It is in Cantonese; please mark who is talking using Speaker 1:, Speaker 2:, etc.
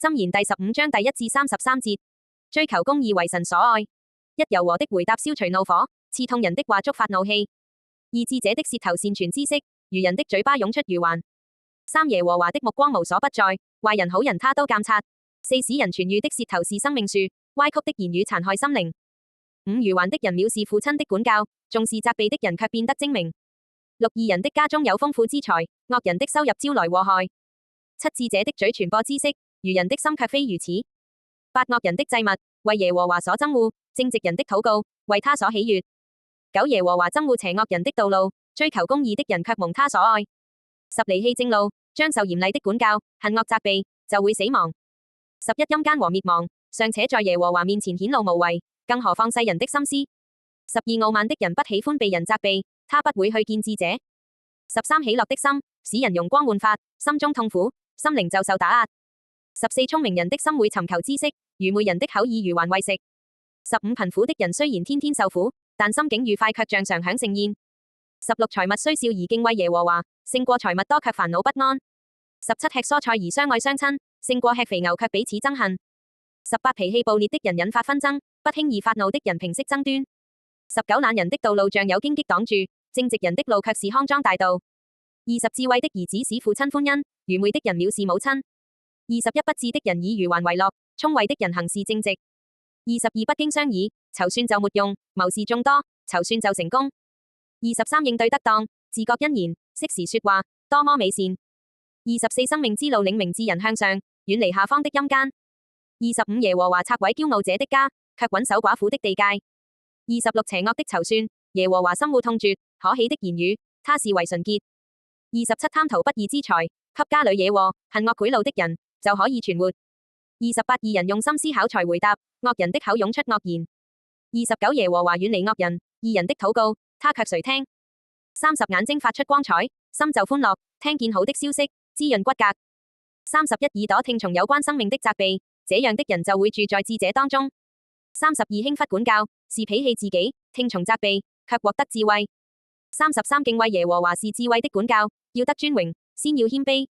Speaker 1: 箴言第15章第1至33節，追求公義為神所愛。一柔和的回答消除怒火，刺痛人的話觸發怒氣。二智者的舌頭善傳知識，愚人的嘴巴湧出愚頑。三耶和華的目光無所不在，壞人好人他都監察。四使人痊癒的舌頭是生命樹，歪曲的言語殘害心靈。五愚頑的人藐視父親的管教，重視責備的人卻變得精明。六義人的家中有豐富之財，惡人的收入招來禍害。七智者的嘴傳播知識，愚人的心卻非如此。八惡人的祭物為耶和華所憎惡，正直人的禱告為他所喜悅。九耶和華憎惡邪惡人的道路，追求公義的人卻蒙他所愛。十離棄正路，將受嚴厲的管教，恨惡責備，就會死亡。十一陰間和滅亡，尚且在耶和華面前顯露無遺，更何況世人的心思。十二傲慢的人不喜歡被人責備，他不會去見智者。十三喜樂的心使人容光煥發，心中痛苦，心靈就受打壓。十四聰明人的心會尋求知識，愚昧人的口以愚頑為食。十五貧苦的人雖然天天受苦，但心境愉快卻像常享盛宴。十六財物雖少而敬畏耶和華，勝過財物多卻煩惱不安。十七吃蔬菜而相愛相親，勝過吃肥牛卻彼此憎恨。十八脾氣暴烈的人引發紛爭，不輕易發怒的人平息爭端。十九懶人的道路像有荊棘擋住，正直人的路卻是康莊大道。二十智慧的兒子使父親歡欣，愚昧的人藐視母親。二十一不智的人以愚頑為樂，聰慧的人行事正直。二十二不經商議，籌算就沒用，謀士眾多，籌算就成功。二十三應對得當，自覺欣然，適時說話，多麼美善。二十四生命之路領明智人向上，遠離下方的陰間。二十五耶和華拆毀驕傲者的家，卻穩守寡婦的地界。二十六邪惡的籌算，耶和華心惡痛絕，可喜的言語，他視為純潔。二十七貪圖不義之財，給家裏惹禍，恨惡賄賂的人，就可以存活。二十八義人用心思考才回答，惡人的口湧出惡言。二十九耶和華遠離惡人，義人的禱告，他卻誰聽？三十眼睛發出光彩，心就歡樂，聽見好的消息，滋潤骨骼。三十一耳朵聽從有關生命的責備，這樣的人就會住在智者當中。三十二輕忽管教，是鄙棄自己，聽從責備，卻獲得智慧。三十三敬畏耶和華是智慧的管教，要得尊榮，先要謙卑。